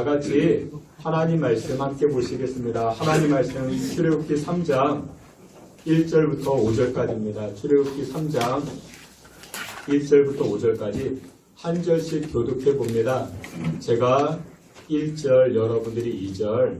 다같이 하나님 말씀 함께 보시겠습니다. 하나님 말씀 출애굽기 3장 1절부터 5절까지입니다. 출애굽기 3장 1절부터 5절까지 한 절씩 교독해 봅니다. 제가 1절, 여러분들이 2절,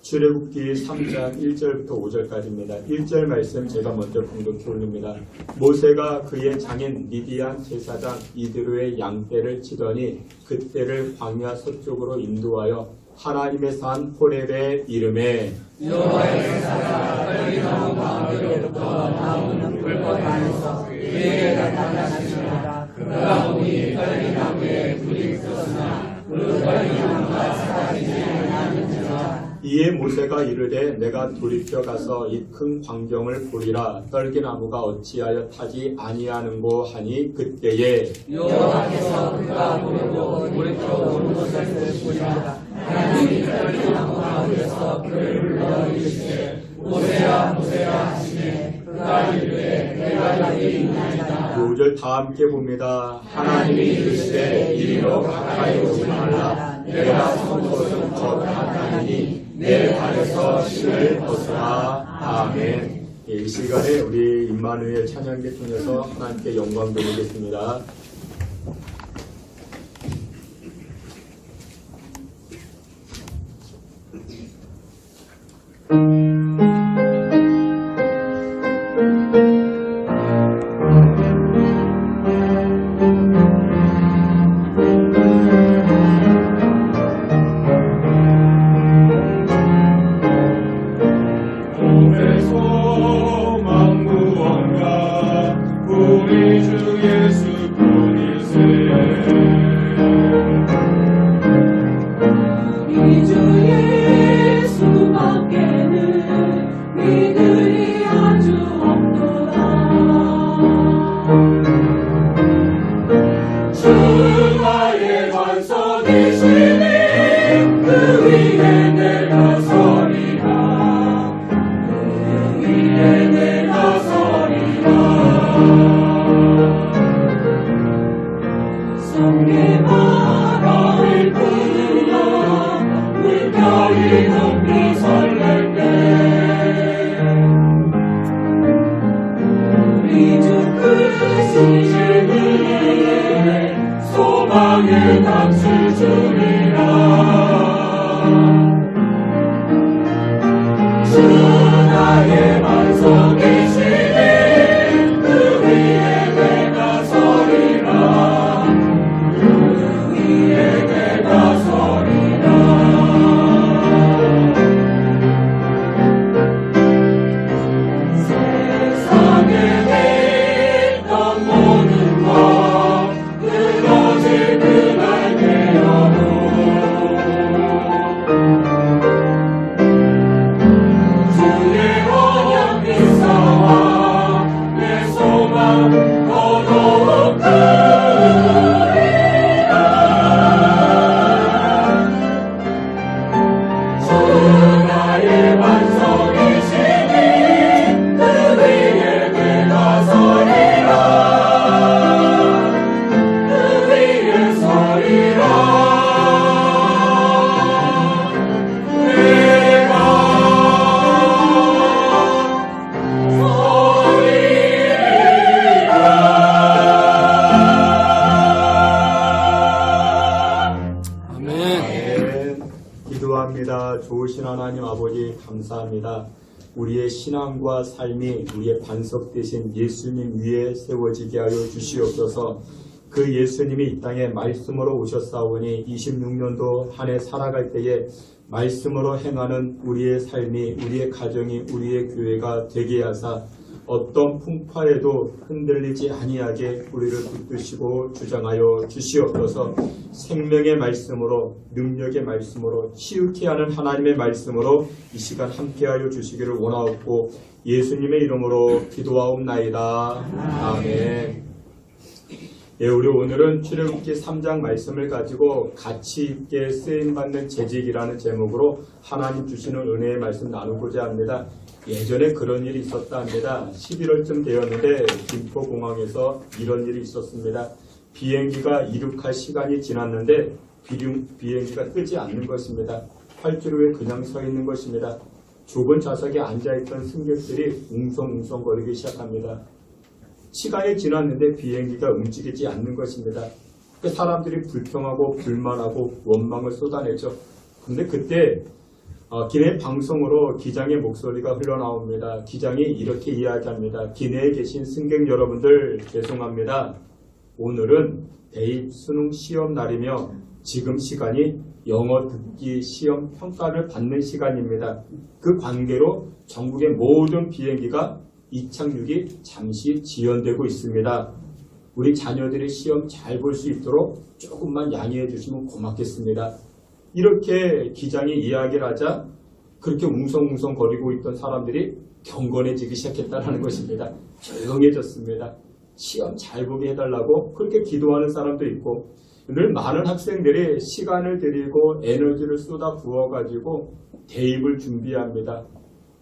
출애굽기 3장 1절부터 5절까지입니다. 1절 말씀 제가 먼저 공독해 올립니다. 모세가 그의 장인 미디안 제사장 이드로의 양떼를 치더니 그떼를 광야 서쪽으로 인도하여 하나님의 산 호렙에 이름에 여호와의 제사가 떨기나무 가운데로부터 나오는 불꽃 안에서 그에게 나타나시니라. 그가 보니 떨기나무에 불이 있었으나 그 떨기나무가 사라지지 않았는지라. 이에 모세가 이르되 내가 돌이켜 가서 이 큰 광경을 보리라. 떨기나무가 어찌하여 타지 아니하는고 하니 그때에 여호와께서 그가 보려고 돌이켜 오는 것을 보시니라. 하나님이 떨기나무 가운데서 그를 불러 이르시되 모세야 모세야 하시매 그가 이르되 내가 여기 있나이다. 5절 다 함께 봅니다. 하나님이 이르시되 이리로 가까이 오지 말라. 내가 선 곳은 곧 하나니니 내 발에서 신을 벗으라. 아멘. 이 시간에 우리 임마누엘 찬양대 통해서 하나님께 영광 드리겠습니다. 소망의 감출 주리라. 주 나의 반석이시니 그 위에 내가 서리라. 그 위에 내가 서리라. 세상에 있던 모든 것 끊어질 그날 되어도 주의 언약 믿사와 내 소망 더더욱 크리라. 주 나의 반석이시니 그 위에 내가 서리라. 기도합니다. 좋으신 하나님 아버지 감사합니다. 우리의 신앙과 삶이 우리의 반석 되신 예수님 위에 세워지게 하여 주시옵소서. 그 예수님이 이 땅에 말씀으로 오셨사오니 26년도 한 해 살아갈 때에 말씀으로 행하는 우리의 삶이 우리의 가정이 우리의 교회가 되게 하사 어떤 풍파에도 흔들리지 아니하게 우리를 붙드시고 주장하여 주시옵소서. 생명의 말씀으로 능력의 말씀으로 치유케 하는 하나님의 말씀으로 이 시간 함께하여 주시기를 원하옵고 예수님의 이름으로 기도하옵나이다. 아멘. 예, 우리 오늘은 출애굽기 3장 말씀을 가지고 가치 있게 쓰임받는 재직이라는 제목으로 하나님 주시는 은혜의 말씀 나누고자 합니다. 예전에 그런 일이 있었다 합니다. 11월쯤 되었는데 김포공항에서 이런 일이 있었습니다. 비행기가 이륙할 시간이 지났는데 비행기가 뜨지 않는 것입니다. 활주로에 그냥 서 있는 것입니다. 좁은 좌석에 앉아있던 승객들이 웅성웅성거리기 시작합니다. 시간이 지났는데 비행기가 움직이지 않는 것입니다. 사람들이 불평하고 불만하고 원망을 쏟아내죠. 근데 그때 기내 방송으로 기장의 목소리가 흘러나옵니다. 기장이 이렇게 이야기합니다. 기내에 계신 승객 여러분들 죄송합니다. 오늘은 대입 수능 시험 날이며 지금 시간이 영어 듣기 시험 평가를 받는 시간입니다. 그 관계로 전국의 모든 비행기가 이착륙이 잠시 지연되고 있습니다. 우리 자녀들이 시험 잘 볼 수 있도록 조금만 양해해 주시면 고맙겠습니다. 이렇게 기장이 이야기를 하자 그렇게 웅성웅성거리고 있던 사람들이 경건해지기 시작했다는 것입니다. 조용해졌습니다. 시험 잘 보게 해달라고 그렇게 기도하는 사람도 있고 늘 많은 학생들이 시간을 들이고 에너지를 쏟아 부어가지고 대입을 준비합니다.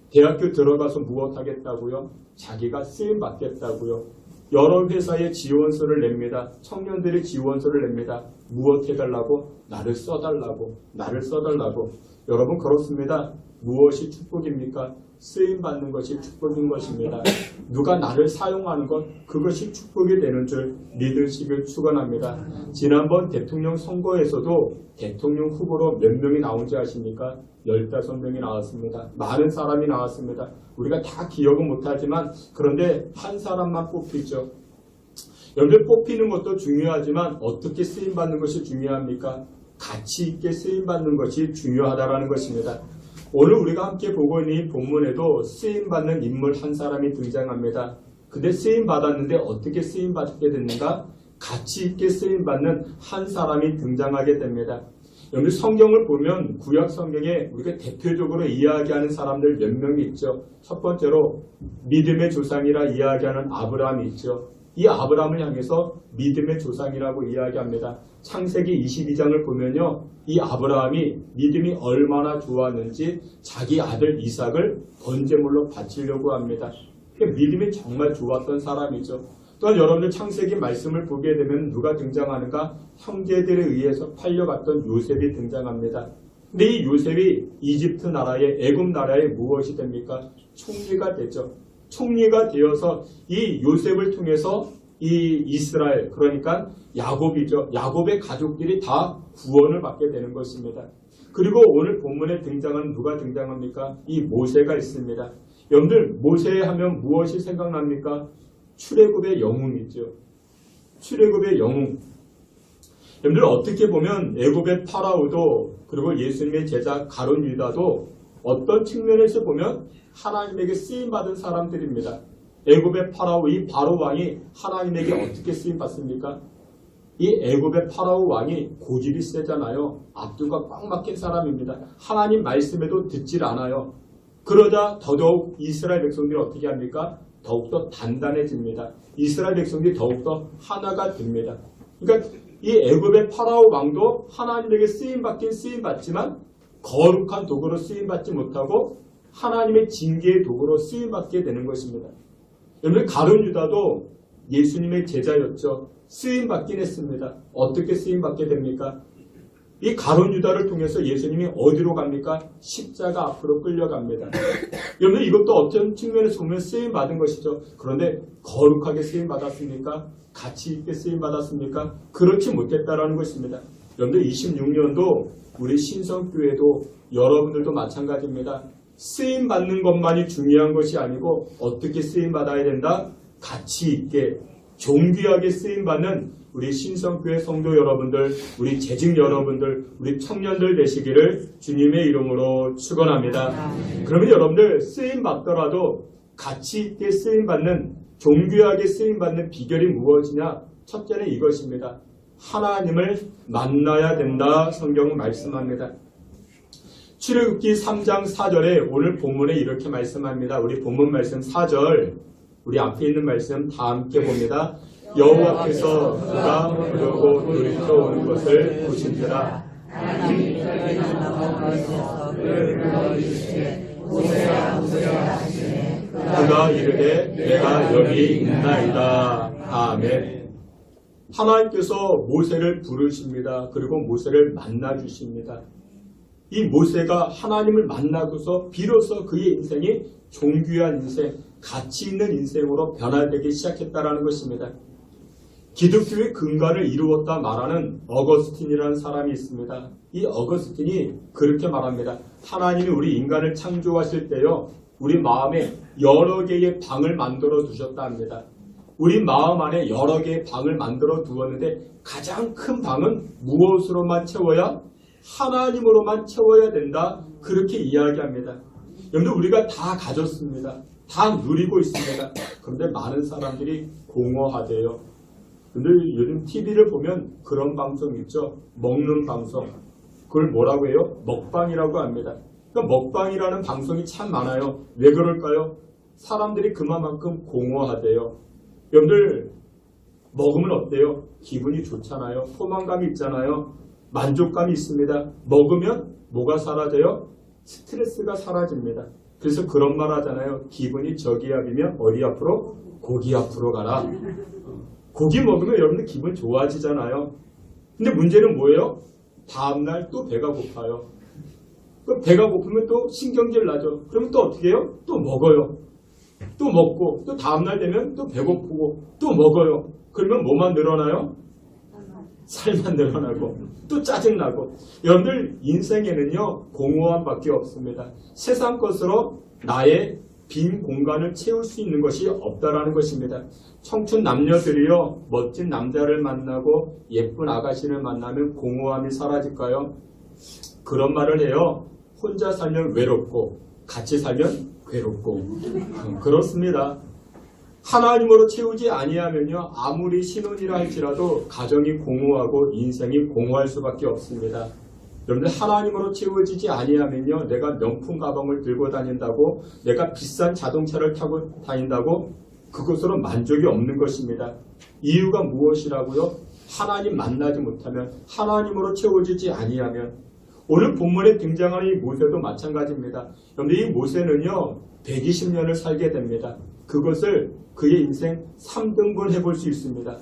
대학교 들어가서 무엇 하겠다고요? 자기가 쓰임 받겠다고요. 여러 회사에 지원서를 냅니다. 청년들이 지원서를 냅니다. 무엇 해달라고? 나를 써달라고. 나를 써달라고. 여러분 그렇습니다. 무엇이 축복입니까? 쓰임받는 것이 축복인 것입니다. 누가 나를 사용하는 것 그것이 축복이 되는 줄 믿으시길 축원합니다. 지난번 대통령 선거에서도 대통령 후보로 몇 명이 나온지 아십니까? 15명이 나왔습니다. 많은 사람이 나왔습니다. 우리가 다 기억은 못하지만 그런데 한 사람만 뽑히죠. 여러분들 뽑히는 것도 중요하지만 어떻게 쓰임받는 것이 중요합니까? 가치 있게 쓰임받는 것이 중요하다는 것입니다. 오늘 우리가 함께 보고 있는 이 본문에도 쓰임받는 인물 한 사람이 등장합니다. 근데 쓰임받았는데 어떻게 쓰임받게 됐는가? 가치 있게 쓰임받는 한 사람이 등장하게 됩니다. 여러분 성경을 보면 구약 성경에 우리가 대표적으로 이야기하는 사람들 몇 명이 있죠. 첫 번째로 믿음의 조상이라 이야기하는 아브라함이 있죠. 이 아브라함을 향해서 믿음의 조상이라고 이야기합니다. 창세기 22장을 보면요. 이 아브라함이 믿음이 얼마나 좋았는지 자기 아들 이삭을 번제물로 바치려고 합니다. 믿음이 정말 좋았던 사람이죠. 또한 여러분들 창세기 말씀을 보게 되면 누가 등장하는가? 형제들에 의해서 팔려갔던 요셉이 등장합니다. 근데 이 요셉이 이집트 나라의 애굽 나라의 무엇이 됩니까? 총리가 되죠. 총리가 되어서 이 요셉을 통해서 이 이스라엘 그러니까 야곱이죠. 야곱의 가족들이 다 구원을 받게 되는 것입니다. 그리고 오늘 본문에 등장하는 누가 등장합니까? 이 모세가 있습니다. 여러분들 모세 하면 무엇이 생각납니까? 출애굽의 영웅이죠. 출애굽의 영웅. 여러분들 어떻게 보면 애굽의 파라오도 그리고 예수님의 제자 가룟 유다도 어떤 측면에서 보면 하나님에게 쓰임받은 사람들입니다. 애굽의 파라오 이 바로 왕이 하나님에게 어떻게 쓰임받습니까? 이 애굽의 파라오 왕이 고집이 세잖아요. 앞뒤가 꽉 막힌 사람입니다. 하나님 말씀에도 듣질 않아요. 그러자 더더욱 이스라엘 백성들이 어떻게 합니까? 더욱더 단단해집니다. 이스라엘 백성들이 더욱더 하나가 됩니다. 그러니까 이 애굽의 파라오 왕도 하나님에게 쓰임받긴 쓰임받지만 거룩한 도구로 쓰임받지 못하고 하나님의 징계의 도구로 쓰임받게 되는 것입니다. 여러분 가룟 유다도 예수님의 제자였죠. 쓰임받긴 했습니다. 어떻게 쓰임받게 됩니까? 이 가룟 유다를 통해서 예수님이 어디로 갑니까? 십자가 앞으로 끌려갑니다. 여러분 이것도 어떤 측면에서 보면 쓰임받은 것이죠. 그런데 거룩하게 쓰임받았습니까? 가치 있게 쓰임받았습니까? 그렇지 못했다라는 것입니다. 여러분들 26년도 우리 신성교회도 여러분들도 마찬가지입니다. 쓰임받는 것만이 중요한 것이 아니고 어떻게 쓰임받아야 된다? 가치 있게 존귀하게 쓰임받는 우리 신성교회 성도 여러분들, 우리 재직 여러분들, 우리 청년들 되시기를 주님의 이름으로 축원합니다. 그러면 여러분들 쓰임받더라도 가치 있게 쓰임받는 존귀하게 쓰임받는 비결이 무엇이냐? 첫째는 이것입니다. 하나님을 만나야 된다. 성경은 말씀합니다. 출애굽기 3장 4절에 오늘 본문에 이렇게 말씀합니다. 우리 본문 말씀 4절 우리 앞에 있는 말씀 다 함께 봅니다. 여호와께서 그가 보려고 돌이켜 오는 것을 보신지라. 하나님이 그에게 나타나셔서 그를 불러이르시되 모세야 모세야 하시매 그가 이르되 내가 여기 있나이다. 아멘. 하나님께서 모세를 부르십니다. 그리고 모세를 만나주십니다. 이 모세가 하나님을 만나고서 비로소 그의 인생이 존귀한 인생, 가치 있는 인생으로 변화되기 시작했다는 것입니다. 기독교의 근간을 이루었다 말하는 어거스틴이라는 사람이 있습니다. 이 어거스틴이 그렇게 말합니다. 하나님이 우리 인간을 창조하실 때요, 우리 마음에 여러 개의 방을 만들어 두셨다 합니다. 우리 마음 안에 여러 개의 방을 만들어 두었는데 가장 큰 방은 무엇으로만 채워야? 하나님으로만 채워야 된다. 그렇게 이야기합니다. 여러분들 우리가 다 가졌습니다. 다 누리고 있습니다. 그런데 많은 사람들이 공허하대요. 근데 요즘 TV를 보면 그런 방송 있죠. 먹는 방송. 그걸 뭐라고 해요? 먹방이라고 합니다. 그러니까 먹방이라는 방송이 참 많아요. 왜 그럴까요? 사람들이 그만큼 공허하대요. 여러분들 먹으면 어때요? 기분이 좋잖아요. 포만감이 있잖아요. 만족감이 있습니다. 먹으면 뭐가 사라져요? 스트레스가 사라집니다. 그래서 그런 말 하잖아요. 기분이 저기압이면 어디 앞으로? 고기 앞으로 가라. 고기 먹으면 여러분들 기분 좋아지잖아요. 근데 문제는 뭐예요? 다음날 또 배가 고파요. 배가 고프면 또 신경질 나죠. 그러면 또 어떻게 해요? 또 먹어요. 또 먹고 또 다음날 되면 또 배고프고 또 먹어요. 그러면 뭐만 늘어나요? 살만 늘어나고 또 짜증나고. 여러분들 인생에는요 공허함밖에 없습니다. 세상 것으로 나의 빈 공간을 채울 수 있는 것이 없다라는 것입니다. 청춘 남녀들이요 멋진 남자를 만나고 예쁜 아가씨를 만나면 공허함이 사라질까요? 그런 말을 해요. 혼자 살면 외롭고 같이 살면 괴롭고. 그렇습니다. 하나님으로 채우지 아니하면요 아무리 신혼이라 할지라도 가정이 공허하고 인생이 공허할 수밖에 없습니다. 여러분들 하나님으로 채워지지 아니하면요 내가 명품 가방을 들고 다닌다고, 내가 비싼 자동차를 타고 다닌다고 그것으로 만족이 없는 것입니다. 이유가 무엇이라고요? 하나님 만나지 못하면, 하나님으로 채워지지 아니하면. 오늘 본문에 등장하는 이 모세도 마찬가지입니다. 여러분들 이 모세는요 120년을 살게 됩니다. 그것을 그의 인생 3등분 해볼 수 있습니다.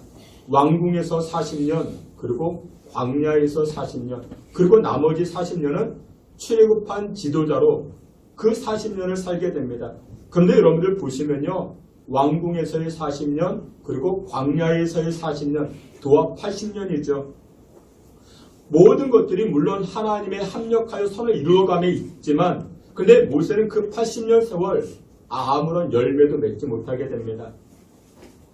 왕궁에서 40년, 그리고 광야에서 40년, 그리고 나머지 40년은 출애굽한 지도자로 그 40년을 살게 됩니다. 그런데 여러분들 보시면요 왕궁에서의 40년, 그리고 광야에서의 40년, 도합 80년이죠. 모든 것들이 물론 하나님의 합력하여 선을 이루어감에 있지만, 근데 모세는 그 80년 세월 아무런 열매도 맺지 못하게 됩니다.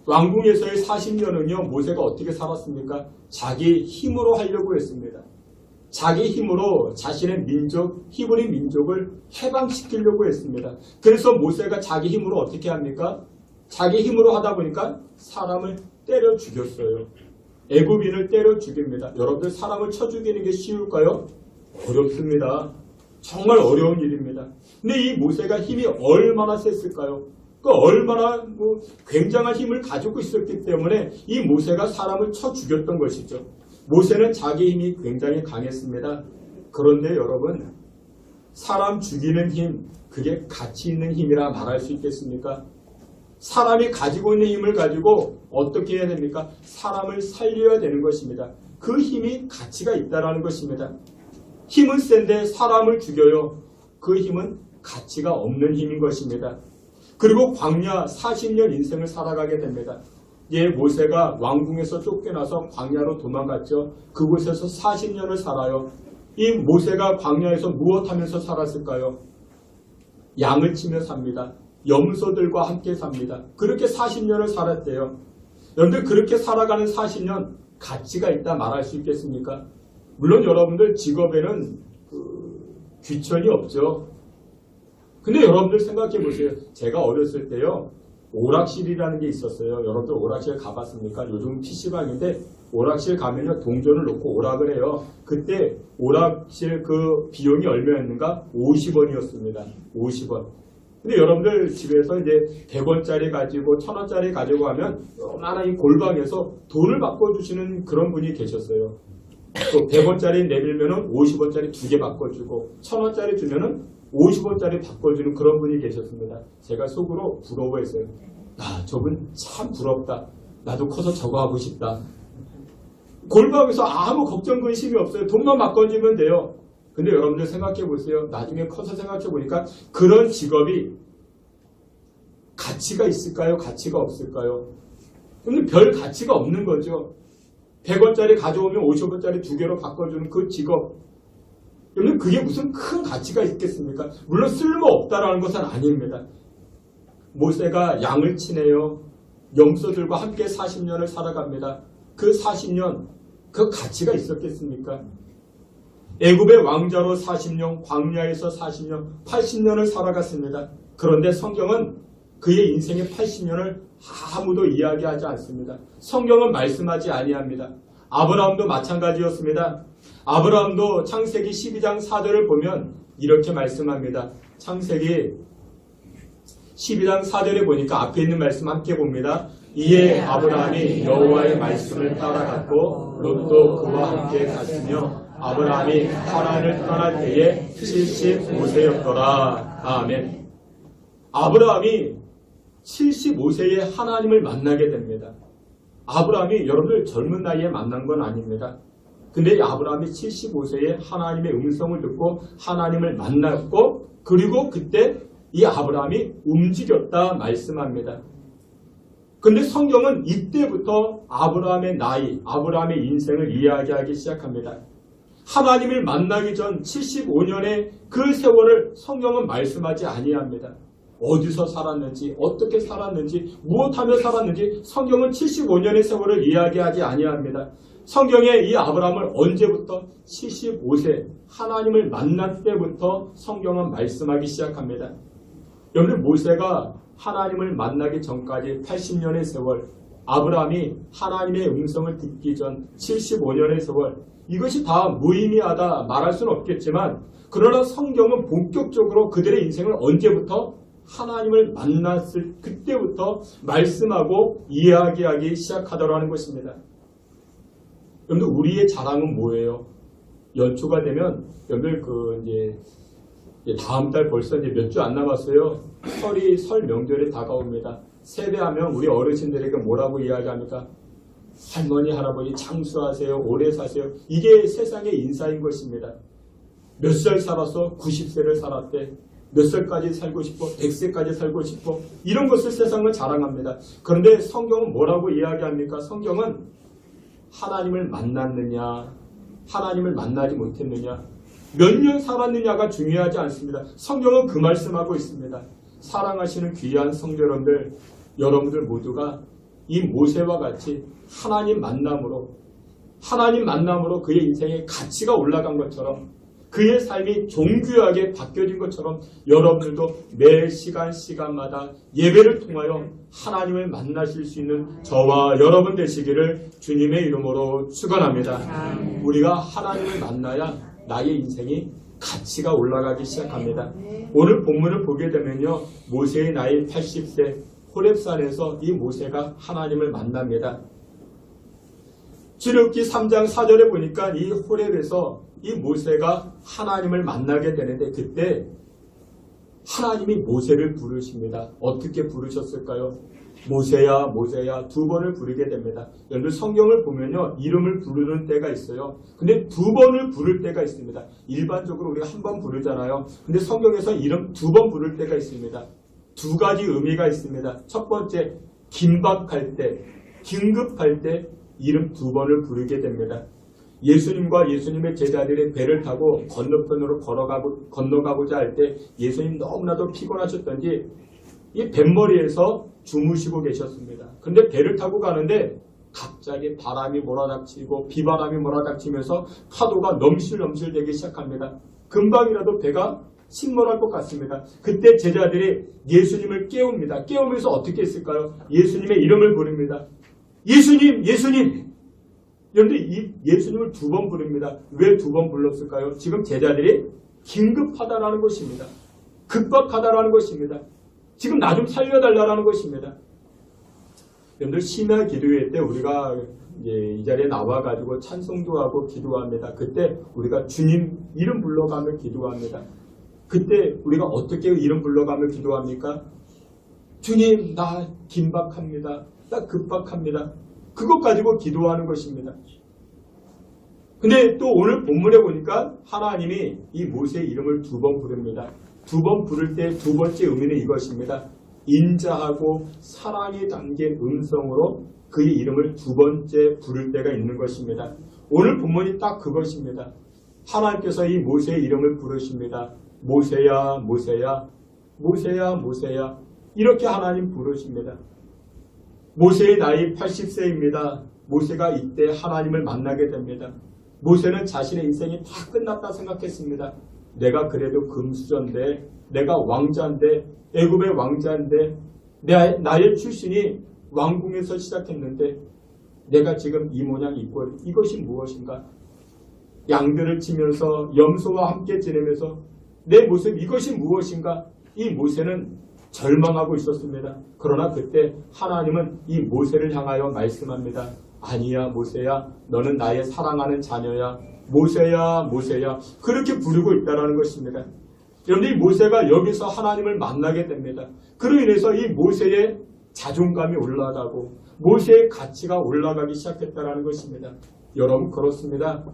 왕궁에서의 40년은요 모세가 어떻게 살았습니까? 자기 힘으로 하려고 했습니다. 자기 힘으로 자신의 민족, 히브리 민족을 해방시키려고 했습니다. 그래서 모세가 자기 힘으로 어떻게 합니까? 자기 힘으로 하다 보니까 사람을 때려 죽였어요. 애굽인을 때려 죽입니다. 여러분들 사람을 쳐 죽이는 게 쉬울까요? 어렵습니다. 정말 어려운 일입니다. 근데 이 모세가 힘이 얼마나 셌을까요? 얼마나 굉장한 힘을 가지고 있었기 때문에 이 모세가 사람을 쳐 죽였던 것이죠. 모세는 자기 힘이 굉장히 강했습니다. 그런데 여러분, 사람 죽이는 힘, 그게 가치 있는 힘이라 말할 수 있겠습니까? 사람이 가지고 있는 힘을 가지고 어떻게 해야 됩니까? 사람을 살려야 되는 것입니다. 그 힘이 가치가 있다는 것입니다. 힘은 센데 사람을 죽여요. 그 힘은 가치가 없는 힘인 것입니다. 그리고 광야 40년 인생을 살아가게 됩니다. 모세가 왕궁에서 쫓겨나서 광야로 도망갔죠. 그곳에서 40년을 살아요. 이 모세가 광야에서 무엇하면서 살았을까요? 양을 치며 삽니다. 염소들과 함께 삽니다. 그렇게 40년을 살았대요. 여러분들 그렇게 살아가는 40년 가치가 있다 말할 수 있겠습니까? 물론 여러분들 직업에는 귀천이 없죠. 근데 여러분들 생각해 보세요. 제가 어렸을 때요 오락실이라는 게 있었어요. 여러분들 오락실 가봤습니까? 요즘 PC방인데 오락실 가면요 동전을 놓고 오락을 해요. 그때 오락실 그 비용이 얼마였는가? 50원이었습니다. 50원. 근데 여러분들 집에서 이제 100원짜리 가지고 1000원짜리 가지고 하면 요만한 이 골방에서 돈을 바꿔주시는 그런 분이 계셨어요. 또 100원짜리 내밀면은 50원짜리 2개 바꿔주고 1000원짜리 주면은 50원짜리 바꿔주는 그런 분이 계셨습니다. 제가 속으로 부러워했어요. 저분 참 부럽다. 나도 커서 저거 하고 싶다. 골방에서 아무 걱정 근심이 없어요. 돈만 막 건지면 돼요. 근데 여러분들 생각해 보세요. 나중에 커서 생각해 보니까 그런 직업이 가치가 있을까요? 가치가 없을까요? 근데 별 가치가 없는 거죠. 100원짜리 가져오면 50원짜리 2개로 바꿔주는 그 직업. 여러분 그게 무슨 큰 가치가 있겠습니까? 물론 쓸모없다라는 것은 아닙니다. 모세가 양을 치네요. 염소들과 함께 40년을 살아갑니다. 그 40년 그 가치가 있었겠습니까? 애굽의 왕자로 40년, 광야에서 40년, 80년을 살아갔습니다. 그런데 성경은 그의 인생의 80년을 아무도 이야기하지 않습니다. 성경은 말씀하지 아니합니다. 아브라함도 마찬가지였습니다. 아브라함도 창세기 12장 4절을 보면 이렇게 말씀합니다. 창세기 12장 4절에 보니까 앞에 있는 말씀 함께 봅니다. 이에 아브라함이 여호와의 말씀을 따라갔고 롯도 그와 함께 갔으며 아브라함이 하란을 떠날 때에 75세였더라. 아멘. 아브라함이 75세에 하나님을 만나게 됩니다. 아브라함이 여러분들 젊은 나이에 만난 건 아닙니다. 근데 이 아브라함이 75세에 하나님의 음성을 듣고 하나님을 만났고 그리고 그때 이 아브라함이 움직였다 말씀합니다. 근데 성경은 이때부터 아브라함의 나이, 아브라함의 인생을 이야기하기 시작합니다. 하나님을 만나기 전 75년의 그 세월을 성경은 말씀하지 아니합니다. 어디서 살았는지, 어떻게 살았는지, 무엇하며 살았는지 성경은 75년의 세월을 이야기하지 아니합니다. 성경에 이 아브라함을 언제부터 75세 하나님을 만난 때부터 성경은 말씀하기 시작합니다. 여러분 모세가 하나님을 만나기 전까지 80년의 세월, 아브라함이 하나님의 음성을 듣기 전 75년의 세월, 이것이 다 무의미하다 말할 수는 없겠지만 그러나 성경은 본격적으로 그들의 인생을 언제부터 하나님을 만났을 그때부터 말씀하고 이야기하기 시작하더라는 것입니다. 여러분들 우리의 자랑은 뭐예요? 연초가 되면 여러분들 이제 다음 달 벌써 이제 몇 주 안 남았어요. 설 명절이 다가옵니다. 세배하면 우리 어르신들에게 뭐라고 이야기합니까? 할머니, 할아버지 장수하세요. 오래 사세요. 이게 세상의 인사인 것입니다. 몇 살 살아서 90세를 살았대. 몇 살까지 살고 싶어? 100세까지 살고 싶어? 이런 것을 세상은 자랑합니다. 그런데 성경은 뭐라고 이야기합니까? 성경은 하나님을 만났느냐? 하나님을 만나지 못했느냐? 몇 년 살았느냐가 중요하지 않습니다. 성경은 그 말씀하고 있습니다. 사랑하시는 귀한 성도 여러분들 모두가 이 모세와 같이 하나님 만남으로 그의 인생의 가치가 올라간 것처럼 그의 삶이 존귀하게 바뀌어진 것처럼 여러분들도 매 시간마다 예배를 통하여 하나님을 만나실 수 있는 저와 여러분 되시기를 주님의 이름으로 축원합니다. 우리가 하나님을 만나야 나의 인생이 가치가 올라가기 시작합니다. 오늘 본문을 보게 되면요. 모세의 나이 80세 호렙산에서 이 모세가 하나님을 만납니다. 출애굽기 3장 4절에 보니까 이 호렙에서 이 모세가 하나님을 만나게 되는데 그때 하나님이 모세를 부르십니다. 어떻게 부르셨을까요? 모세야 모세야 두 번을 부르게 됩니다. 여러분 성경을 보면요. 이름을 부르는 때가 있어요. 근데 두 번을 부를 때가 있습니다. 일반적으로 우리가 한 번 부르잖아요. 근데 성경에서 이름 두 번 부를 때가 있습니다. 두 가지 의미가 있습니다. 첫 번째 긴박할 때, 긴급할 때 이름 두 번을 부르게 됩니다. 예수님과 예수님의 제자들이 배를 타고 건너편으로 건너가고자 할 때 예수님 너무나도 피곤하셨던지 이 뱃머리에서 주무시고 계셨습니다. 그런데 배를 타고 가는데 갑자기 바람이 몰아닥치고 비바람이 몰아닥치면서 파도가 넘실넘실 되기 시작합니다. 금방이라도 배가 침몰할 것 같습니다. 그때 제자들이 예수님을 깨웁니다. 깨우면서 어떻게 했을까요? 예수님의 이름을 부릅니다. 예수님, 예수님! 여러분들 이 예수님을 두 번 부릅니다. 왜 두 번 불렀을까요? 지금 제자들이 긴급하다라는 것입니다. 급박하다라는 것입니다. 지금 나 좀 살려달라는 것입니다. 여러분들 심야 기도회 때 우리가 이제 이 자리에 나와가지고 찬송도 하고 기도합니다. 그때 우리가 주님 이름 불러가며 기도합니다. 그때 우리가 어떻게 이름 불러가며 기도합니까? 주님 나 긴박합니다. 나 급박합니다. 그것 가지고 기도하는 것입니다. 근데 또 오늘 본문에 보니까 하나님이 이 모세의 이름을 2번 부릅니다. 2번 부를 때 두 번째 의미는 이것입니다. 인자하고 사랑이 담긴 음성으로 그의 이름을 2번째 부를 때가 있는 것입니다. 오늘 본문이 딱 그것입니다. 하나님께서 이 모세의 이름을 부르십니다. 모세야, 모세야, 모세야, 모세야. 이렇게 하나님 부르십니다. 모세의 나이 80세입니다. 모세가 이때 하나님을 만나게 됩니다. 모세는 자신의 인생이 다 끝났다 생각했습니다. 내가 그래도 금수저인데, 내가 왕자인데, 애굽의 왕자인데, 나의 출신이 왕궁에서 시작했는데 내가 지금 이 모양 있고 이것이 무엇인가? 양들을 치면서 염소와 함께 지내면서 내 모습 이것이 무엇인가? 이 모세는 절망하고 있었습니다. 그러나 그때 하나님은 이 모세를 향하여 말씀합니다. 아니야 모세야, 너는 나의 사랑하는 자녀야. 모세야, 모세야. 그렇게 부르고 있다는 것입니다. 그런데 이 모세가 여기서 하나님을 만나게 됩니다. 그로 인해서 이 모세의 자존감이 올라가고 모세의 가치가 올라가기 시작했다는 것입니다. 여러분 그렇습니다.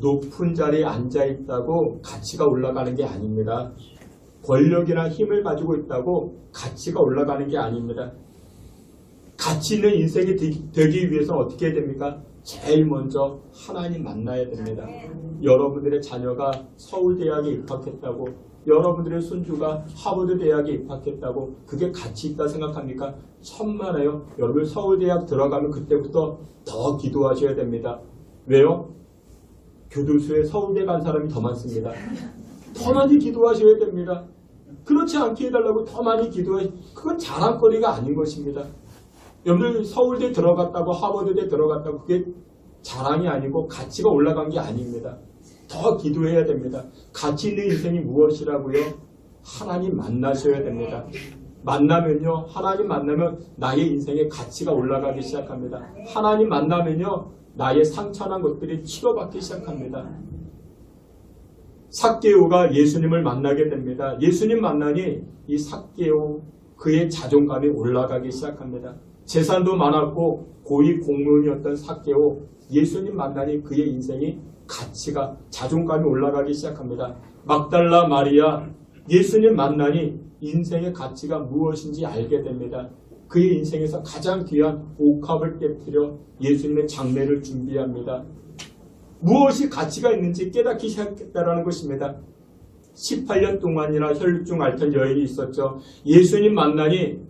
높은 자리에 앉아있다고 가치가 올라가는 게 아닙니다. 권력이나 힘을 가지고 있다고 가치가 올라가는 게 아닙니다. 가치 있는 인생이 되기 위해서 어떻게 해야 됩니까? 제일 먼저 하나님 만나야 됩니다. 여러분들의 자녀가 서울대학에 입학했다고, 여러분들의 손주가 하버드 대학에 입학했다고 그게 가치 있다 생각합니까? 천만에요. 여러분 서울대학 들어가면 그때부터 더 기도하셔야 됩니다. 왜요? 교도소에 서울대 간 사람이 더 많습니다. 더 많이 기도하셔야 됩니다. 그렇지 않게 해달라고 더 많이 기도해. 그건 자랑거리가 아닌 것입니다. 여러분들 서울대 들어갔다고 하버드대 들어갔다고 그게 자랑이 아니고 가치가 올라간 게 아닙니다. 더 기도해야 됩니다. 가치 있는 인생이 무엇이라고요? 하나님 만나셔야 됩니다. 만나면요, 하나님 만나면 나의 인생의 가치가 올라가기 시작합니다. 하나님 만나면요, 나의 상처난 것들이 치료받기 시작합니다. 삭개오가 예수님을 만나게 됩니다. 예수님 만나니 이 삭개오, 그의 자존감이 올라가기 시작합니다. 재산도 많았고 고위 공무원이었던 삭개오, 예수님 만나니 그의 인생이 가치가, 자존감이 올라가기 시작합니다. 막달라 마리아, 예수님 만나니 인생의 가치가 무엇인지 알게 됩니다. 그의 인생에서 가장 귀한 옥합을 깨뜨려 예수님의 장례를 준비합니다. 무엇이 가치가 있는지 깨닫기 시작했다는 것입니다. 18년 동안이나 혈루증 앓던 여인이 있었죠. 예수님 만나니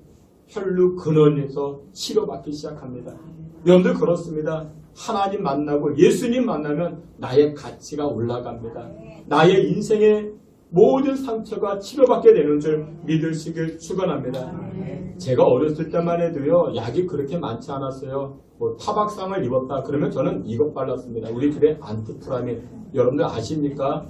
혈루 근원에서 치료받기 시작합니다. 여러분들 그렇습니다. 하나님 만나고 예수님 만나면 나의 가치가 올라갑니다. 나의 인생의 모든 상처가 치료받게 되는 줄 믿으시길 축원합니다. 제가 어렸을 때만 해도요, 약이 그렇게 많지 않았어요. 뭐 타박상을 입었다 그러면 저는 이것 발랐습니다. 우리 집에 안티프라민. 여러분들 아십니까?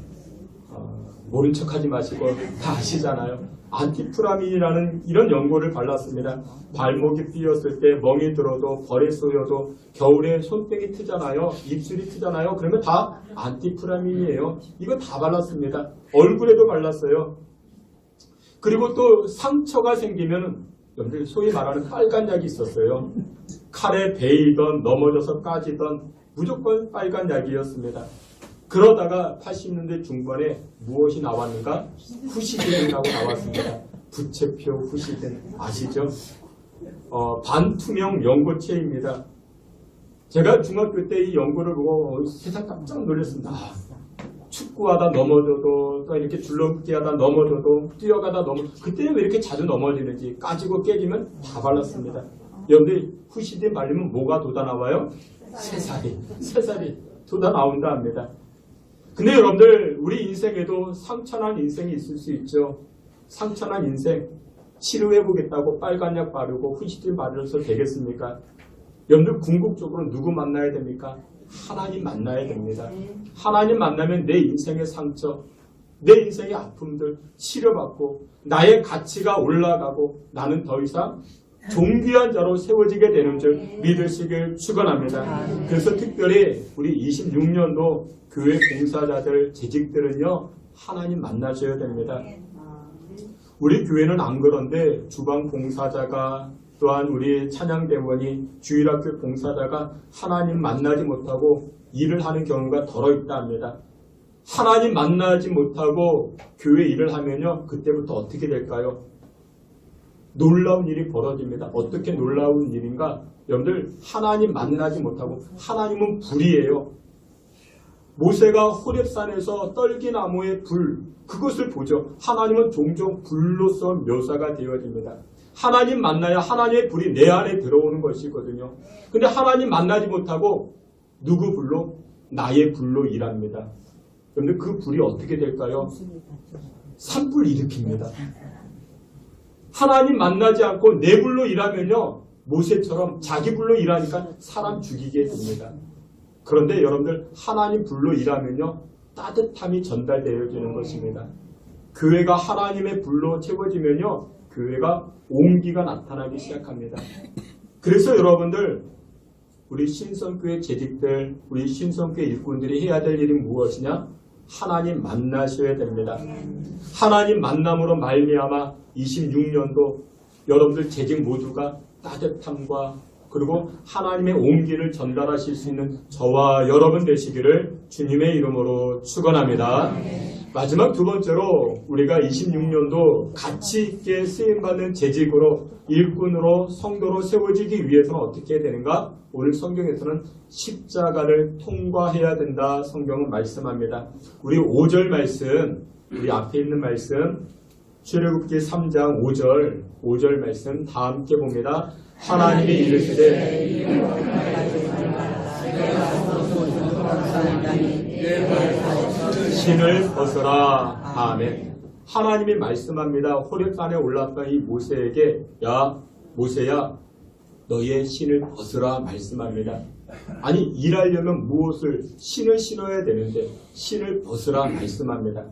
모른 척하지 마시고 다 아시잖아요. 안티프라민이라는 이런 연고를 발랐습니다. 발목이 삐었을 때, 멍이 들어도, 벌에 쏘여도, 겨울에 손뼉이 트잖아요. 입술이 트잖아요. 그러면 다 안티프라민이에요. 이거 다 발랐습니다. 얼굴에도 발랐어요. 그리고 또 상처가 생기면 여러분들 소위 말하는 빨간 약이 있었어요. 칼에 베이던 넘어져서 까지던 무조건 빨간 약이었습니다. 그러다가 80년대 중반에 무엇이 나왔는가? 후시딘이라고 나왔습니다. 부채표 후시딘 아시죠? 반투명 연고체입니다. 제가 중학교 때 이 연고를 보고 세상 깜짝 놀랐습니다. 축구하다 넘어져도 또 이렇게 줄넘기 하다 넘어져도 뛰어가다 그때는 왜 이렇게 자주 넘어지는지 까지고 깨지면 다 발랐습니다. 여러분들 후시딘 바르면 뭐가 돋아 나와요? 새살이 돋아 나온다 합니다. 근데 여러분들 우리 인생에도 상처난 인생이 있을 수 있죠. 상처난 인생 치료해보겠다고 빨간 약 바르고 후시딘 바르셔서 되겠습니까? 여러분들 궁극적으로 누구 만나야 됩니까? 하나님 만나야 됩니다. 하나님 만나면 내 인생의 상처, 내 인생의 아픔들 치료받고 나의 가치가 올라가고 나는 더 이상 존귀한 자로 세워지게 되는 줄 믿으시길 축원합니다. 그래서 특별히 우리 26년도 교회 봉사자들, 재직들은요, 하나님 만나셔야 됩니다. 우리 교회는 안 그런데 주방 봉사자가 또한 우리 찬양대원이 주일학교 봉사자가 하나님 만나지 못하고 일을 하는 경우가 덜어 있다 합니다. 하나님 만나지 못하고 교회 일을 하면요, 그때부터 어떻게 될까요? 놀라운 일이 벌어집니다. 어떻게 놀라운 일인가? 여러분들, 하나님 만나지 못하고, 하나님은 불이에요. 모세가 호렙산에서 떨기나무의 불, 그것을 보죠. 하나님은 종종 불로서 묘사가 되어집니다. 하나님 만나야 하나님의 불이 내 안에 들어오는 것이거든요. 근데 하나님 만나지 못하고 누구 불로? 나의 불로 일합니다. 그런데 그 불이 어떻게 될까요? 산불 일으킵니다. 하나님 만나지 않고 내 불로 일하면요, 모세처럼 자기 불로 일하니까 사람 죽이게 됩니다. 그런데 여러분들, 하나님 불로 일하면요, 따뜻함이 전달되어지는 것입니다. 교회가 하나님의 불로 채워지면요, 교회가 온기가 나타나기 시작합니다. 그래서 여러분들, 우리 신성교회 재직들, 우리 신성교회 일꾼들이 해야 될 일이 무엇이냐? 하나님 만나셔야 됩니다. 하나님 만남으로 말미암아 26년도 여러분들 재직 모두가 따뜻함과 그리고 하나님의 온기를 전달하실 수 있는 저와 여러분 되시기를 주님의 이름으로 축원합니다. 마지막 두 번째로 우리가 26년도 가치 있게 쓰임받는 재직으로 일꾼으로 성도로 세워지기 위해서는 어떻게 해야 되는가? 오늘 성경에서는 십자가를 통과해야 된다 성경은 말씀합니다. 우리 5절 말씀, 우리 앞에 있는 말씀 출애굽기 3장 5절 말씀 다 함께 봅니다. 하나님이 이르시되 신을 벗어라. 아멘. 하나님이 말씀합니다. 호렙산에 올랐던 이 모세에게 야 모세야 너의 신을 벗으라 말씀합니다. 아니 일하려면 무엇을 신을 신어야 되는데 신을 벗으라 말씀합니다.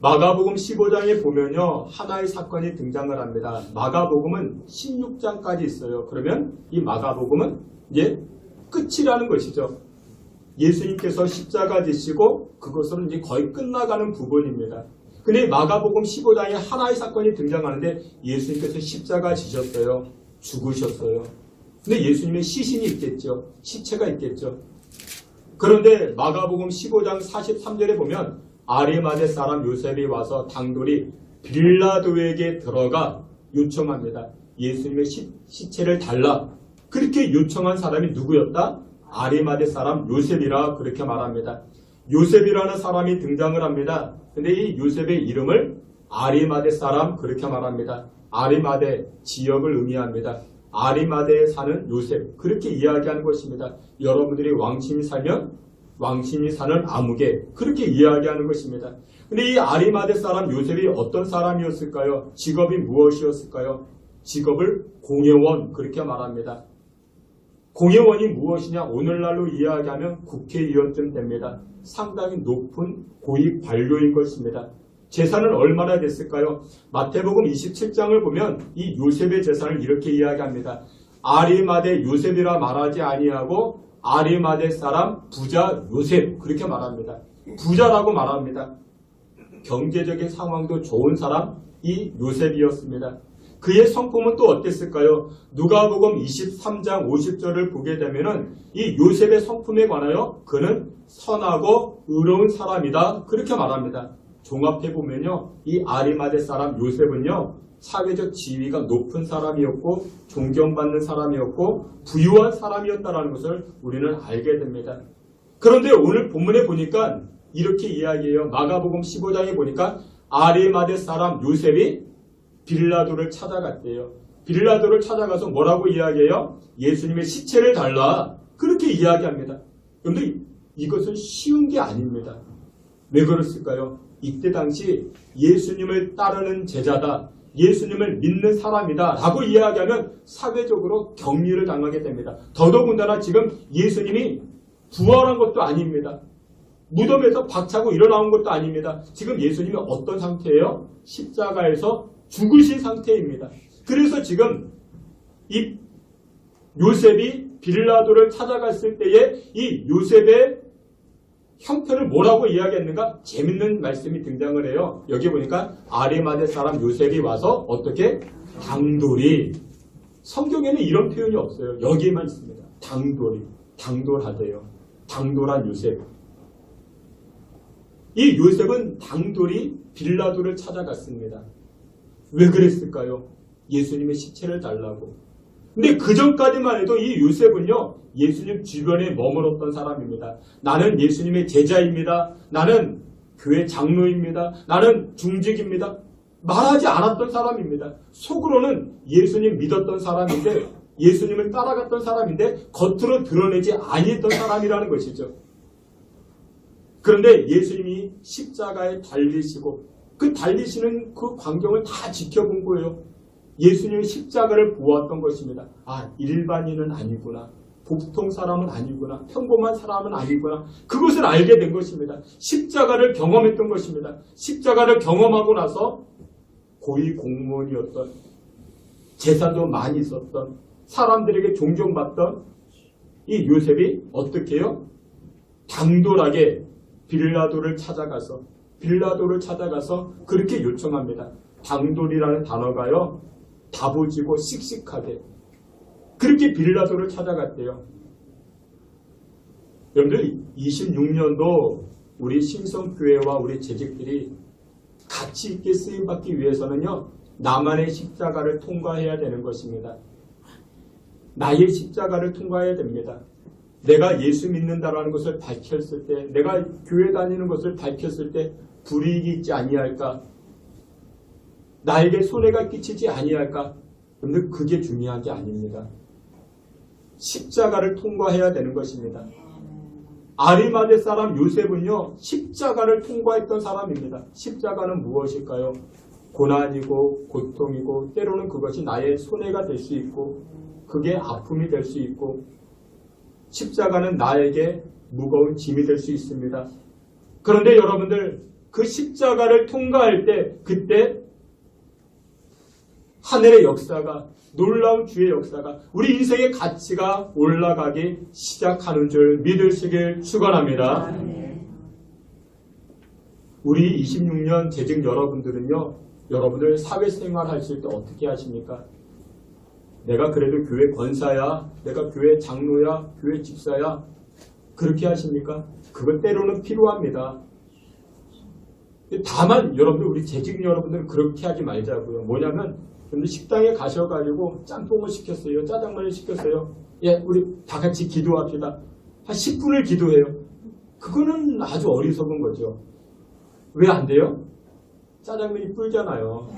마가복음 15장에 보면요 하나의 사건이 등장을 합니다. 마가복음은 16장까지 있어요. 그러면 이 마가복음은 이제 끝이라는 것이죠. 예수님께서 십자가 지시고 그것은 이제 거의 끝나가는 부분입니다. 근데 마가복음 15장에 하나의 사건이 등장하는데 예수님께서 십자가 지셨어요. 죽으셨어요. 근데 예수님의 시신이 있겠죠. 시체가 있겠죠. 그런데 마가복음 15장 43절에 보면 아리마대 사람 요셉이 와서 당돌이 빌라도에게 들어가 요청합니다. 예수님의 시체를 달라. 그렇게 요청한 사람이 누구였다? 아리마대 사람 요셉이라 그렇게 말합니다. 요셉이라는 사람이 등장을 합니다. 근데 이 요셉의 이름을 아리마대 사람 그렇게 말합니다. 아리마대 지역을 의미합니다. 아리마대에 사는 요셉 그렇게 이야기하는 것입니다. 여러분들이 왕심이 살면 왕심이 사는 아무개 그렇게 이야기하는 것입니다. 근데 이 아리마대 사람 요셉이 어떤 사람이었을까요? 직업이 무엇이었을까요? 직업을 공회원 그렇게 말합니다. 공회원이 무엇이냐? 오늘날로 이야기하면 국회의원쯤 됩니다. 상당히 높은 고위 관료인 것입니다. 재산은 얼마나 됐을까요? 마태복음 27장을 보면 이 요셉의 재산을 이렇게 이야기합니다. 아리마대 요셉이라 말하지 아니하고 아리마대 사람 부자 요셉 그렇게 말합니다. 부자라고 말합니다. 경제적인 상황도 좋은 사람 이 요셉이었습니다. 그의 성품은 또 어땠을까요? 누가복음 23장 50절을 보게 되면은 이 요셉의 성품에 관하여 그는 선하고 의로운 사람이다 그렇게 말합니다. 종합해 보면요, 이 아리마대 사람 요셉은요 사회적 지위가 높은 사람이었고 존경받는 사람이었고 부유한 사람이었다는 것을 우리는 알게 됩니다. 그런데 오늘 본문에 보니까 이렇게 이야기해요. 마가복음 15장에 보니까 아리마대 사람 요셉이 빌라도를 찾아갔대요. 빌라도를 찾아가서 뭐라고 이야기해요? 예수님의 시체를 달라 그렇게 이야기합니다. 그런데 이것은 쉬운 게 아닙니다. 왜 그랬을까요? 이때 당시 예수님을 따르는 제자다, 예수님을 믿는 사람이다 라고 이야기하면 사회적으로 격리를 당하게 됩니다. 더더군다나 지금 예수님이 부활한 것도 아닙니다. 무덤에서 박차고 일어나온 것도 아닙니다. 지금 예수님이 어떤 상태예요? 십자가에서 죽으신 상태입니다. 그래서 지금 이 요셉이 빌라도를 찾아갔을 때에 이 요셉의 형편을 뭐라고 이야기했는가? 재밌는 말씀이 등장을 해요. 여기 보니까 아리마대 사람 요셉이 와서 어떻게? 당돌이. 성경에는 이런 표현이 없어요. 여기에만 있습니다. 당돌이. 당돌하대요. 당돌한 요셉. 이 요셉은 당돌이 빌라도를 찾아갔습니다. 왜 그랬을까요? 예수님의 시체를 달라고. 근데 그 전까지만 해도 이 요셉은요, 예수님 주변에 머물렀던 사람입니다. 나는 예수님의 제자입니다. 나는 교회 장로입니다. 나는 중직입니다. 말하지 않았던 사람입니다. 속으로는 예수님 믿었던 사람인데, 예수님을 따라갔던 사람인데 겉으로 드러내지 아니했던 사람이라는 것이죠. 그런데 예수님이 십자가에 달리시고 그 달리시는 그 광경을 다 지켜본 거예요. 예수님이 십자가를 보았던 것입니다. 아, 일반인은 아니구나. 보통 사람은 아니구나. 평범한 사람은 아니구나. 그것을 알게 된 것입니다. 십자가를 경험했던 것입니다. 십자가를 경험하고 나서 고위 공무원이었던, 재산도 많이 있었던, 사람들에게 존경받던 이 요셉이 어떻게 해요? 당돌하게 빌라도를 찾아가서 그렇게 요청합니다. 당돌이라는 단어가요, 다부지고 씩씩하게 그렇게 빌라도를 찾아갔대요. 여러분들 26년도 우리 신성교회와 우리 재직들이 가치 있게 쓰임받기 위해서는요, 나만의 십자가를 통과해야 되는 것입니다. 나의 십자가를 통과해야 됩니다. 내가 예수 믿는다라는 것을 밝혔을 때, 내가 교회 다니는 것을 밝혔을 때 불이익이 있지 아니할까? 나에게 손해가 끼치지 아니할까? 그런데 그게 중요한 게 아닙니다. 십자가를 통과해야 되는 것입니다. 아리마대 사람 요셉은요, 십자가를 통과했던 사람입니다. 십자가는 무엇일까요? 고난이고 고통이고 때로는 그것이 나의 손해가 될 수 있고 그게 아픔이 될 수 있고 십자가는 나에게 무거운 짐이 될 수 있습니다. 그런데 여러분들 그 십자가를 통과할 때 그때 하늘의 역사가, 놀라운 주의 역사가, 우리 인생의 가치가 올라가기 시작하는 줄 믿으시길 축원합니다. 우리 26년 재직 여러분들은요, 여러분들 사회생활 하실 때 어떻게 하십니까? 내가 그래도 교회 권사야, 내가 교회 장로야, 교회 집사야, 그렇게 하십니까? 그것 때로는 필요합니다. 다만 여러분들, 우리 재직 여러분들은 그렇게 하지 말자고요. 뭐냐면 식당에 가셔가지고 짬뽕을 시켰어요, 짜장면을 시켰어요. 예, 우리 다 같이 기도합시다. 한 10분을 기도해요. 그거는 아주 어리석은 거죠. 왜 안 돼요? 짜장면이 불잖아요.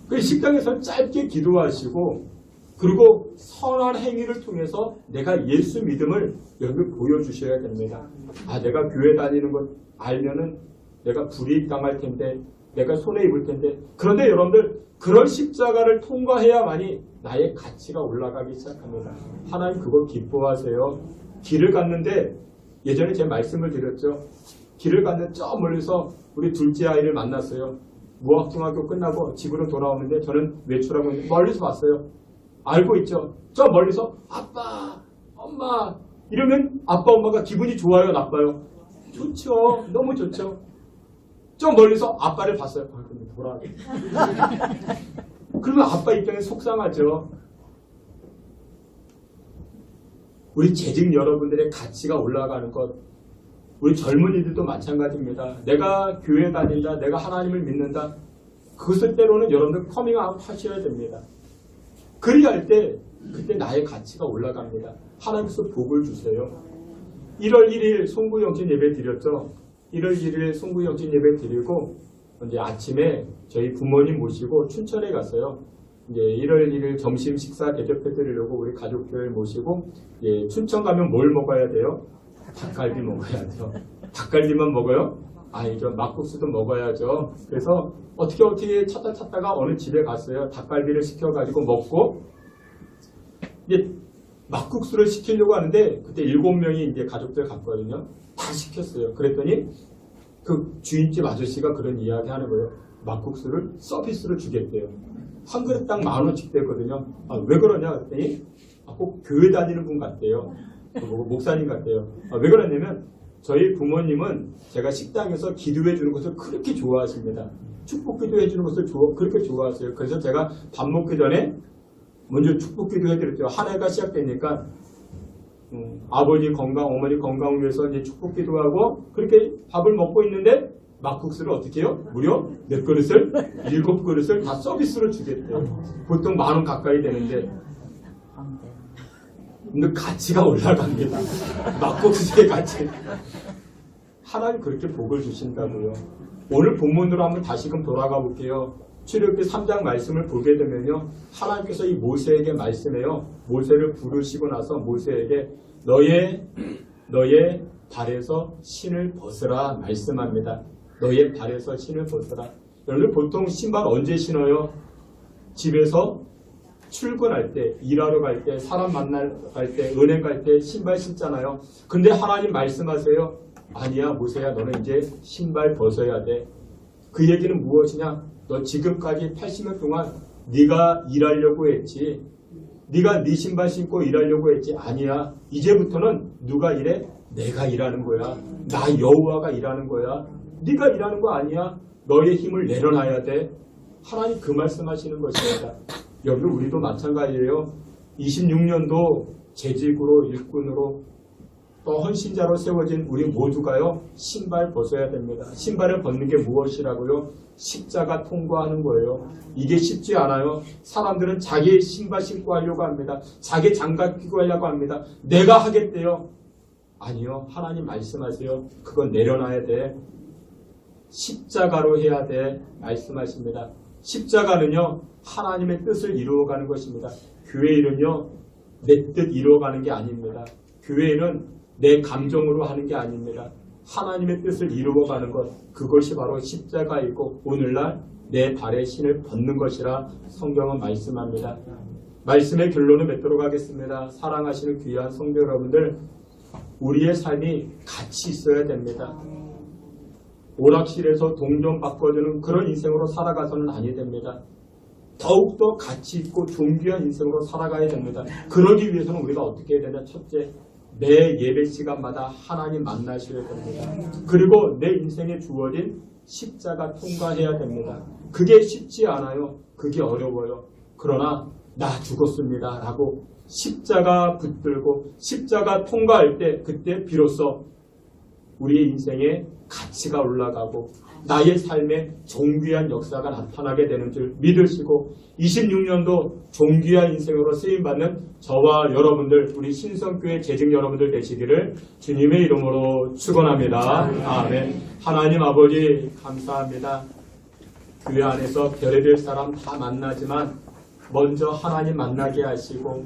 그 식당에서 짧게 기도하시고, 그리고 선한 행위를 통해서 내가 예수 믿음을 여러분 보여주셔야 됩니다. 아, 내가 교회 다니는 것 알면은 내가 불이익 당할 텐데, 내가 손해 입을 텐데. 그런데 여러분들, 그런 십자가를 통과해야만이 나의 가치가 올라가기 시작합니다. 하나님 그거 기뻐하세요. 길을 갔는데, 예전에 제가 말씀을 드렸죠. 길을 갔는데 저 멀리서 우리 둘째 아이를 만났어요. 무학중학교 끝나고 집으로 돌아오는데 저는 외출하고 있는데 멀리서 봤어요. 알고 있죠. 저 멀리서 아빠, 엄마 이러면 아빠, 엄마가 기분이 좋아요, 나빠요? 좋죠. 너무 좋죠. 저 멀리서 아빠를 봤어요. 아, 근데 돌아. 그러면 아빠 입장에 속상하죠. 우리 재직 여러분들의 가치가 올라가는 것, 우리 젊은이들도 마찬가지입니다. 내가 교회 다닌다, 내가 하나님을 믿는다. 그것을 때로는 여러분들 커밍아웃 하셔야 됩니다. 그래야 할 때 그때 나의 가치가 올라갑니다. 하나님께서 복을 주세요. 1월 1일 송구영신 예배 드렸죠. 1월 1일 송구영신 예배 드리고 이제 아침에 저희 부모님 모시고 춘천에 갔어요. 이제 1월 1일 점심 식사 대접해 드리려고 우리 가족들 모시고, 예, 춘천 가면 뭘 먹어야 돼요? 닭갈비 먹어야죠. 닭갈비만 먹어요? 아니죠. 막국수도 먹어야죠. 그래서 어떻게 찾다가 어느 집에 갔어요. 닭갈비를 시켜가지고 먹고, 이제 막국수를 시키려고 하는데 그때 7명이 이제 가족들 갔거든요. 다 시켰어요. 그랬더니 그 주인집 아저씨가 그런 이야기 하는 거예요. 막국수를 서비스로 주겠대요. 한 그릇당 10,000원씩 되거든요. 아, 왜 그러냐 그랬더니 꼭 교회 다니는 분 같대요. 목사님 같대요. 아, 왜 그러냐면 저희 부모님은 제가 식당에서 기도해 주는 것을 그렇게 좋아하십니다. 축복 기도해 주는 것을 그렇게 좋아하세요. 그래서 제가 밥 먹기 전에 먼저 축복 기도해 드렸죠. 한 해가 시작되니까 아버지 건강, 어머니 건강을 위해서 이제 축복 기도하고 그렇게 밥을 먹고 있는데 막국수를 어떻게 해요? 무려 몇 그릇을? 7그릇을 다 서비스로 주겠대요. 보통 10,000원 가까이 되는데 근데 가치가 올라갑니다. 막국수의 가치. 하나님 그렇게 복을 주신다고요. 오늘 본문으로 한번 다시금 돌아가 볼게요. 출애굽기 3장 말씀을 보게 되면요. 하나님께서 이 모세에게 말씀해요. 모세를 부르시고 나서 모세에게 너의 발에서 신을 벗으라 말씀합니다. 너의 발에서 신을 벗으라. 여러분 보통 신발 언제 신어요? 집에서 출근할 때, 일하러 갈 때, 사람 만날 갈 때, 은행 갈 때 신발 신잖아요. 근데 하나님 말씀하세요. 아니야 모세야 너는 이제 신발 벗어야 돼. 그 얘기는 무엇이냐? 너 지금까지 80년 동안 네가 일하려고 했지. 네가 네 신발 신고 일하려고 했지. 아니야. 이제부터는 누가 일해? 내가 일하는 거야. 나 여호와가 일하는 거야. 네가 일하는 거 아니야. 너의 힘을 내려놔야 돼. 하나님 그 말씀하시는 것입니다. 여러분 우리도 마찬가지예요. 26년도 재직으로 일꾼으로 또 헌신자로 세워진 우리 모두가요. 신발 벗어야 됩니다. 신발을 벗는 게 무엇이라고요? 십자가 통과하는 거예요. 이게 쉽지 않아요. 사람들은 자기 신발 신고 하려고 합니다. 자기 장갑 끼고 하려고 합니다. 내가 하겠대요. 아니요. 하나님 말씀하세요. 그건 내려놔야 돼. 십자가로 해야 돼. 말씀하십니다. 십자가는요. 하나님의 뜻을 이루어가는 것입니다. 교회 일은요. 내 뜻 이루어가는 게 아닙니다. 교회는 내 감정으로 하는 게 아닙니다. 하나님의 뜻을 이루어가는 것, 그것이 바로 십자가이고 오늘날 내 발에 신을 벗는 것이라 성경은 말씀합니다. 말씀의 결론을 맺도록 하겠습니다. 사랑하시는 귀한 성도 여러분들, 우리의 삶이 가치 있어야 됩니다. 오락실에서 동전 바꿔주는 그런 인생으로 살아가서는 아니 됩니다. 더욱더 가치 있고 존귀한 인생으로 살아가야 됩니다. 그러기 위해서는 우리가 어떻게 해야 되냐? 첫째, 매 예배 시간마다 하나님 만나셔야 됩니다. 그리고 내 인생에 주어진 십자가 통과해야 됩니다. 그게 쉽지 않아요. 그게 어려워요. 그러나 나 죽었습니다 라고 십자가 붙들고 십자가 통과할 때 그때 비로소 우리의 인생에 가치가 올라가고 나의 삶에 존귀한 역사가 나타나게 되는 줄 믿으시고 26년도 존귀한 인생으로 쓰임받는 저와 여러분들 우리 신성교회 재직 여러분들 되시기를 주님의 이름으로 축원합니다. 아멘. 하나님 아버지 감사합니다. 교회 안에서 별의별 사람 다 만나지만 먼저 하나님 만나게 하시고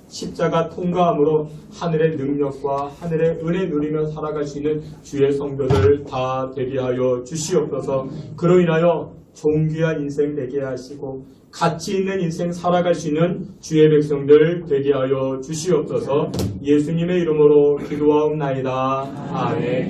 십자가 통과함으로 하늘의 능력과 하늘의 은혜 누리며 살아갈 수 있는 주의 성도들 다 되게 하여 주시옵소서. 그로 인하여 존귀한 인생 되게 하시고 가치 있는 인생 살아갈 수 있는 주의 백성들 되게 하여 주시옵소서. 예수님의 이름으로 기도하옵나이다. 아멘.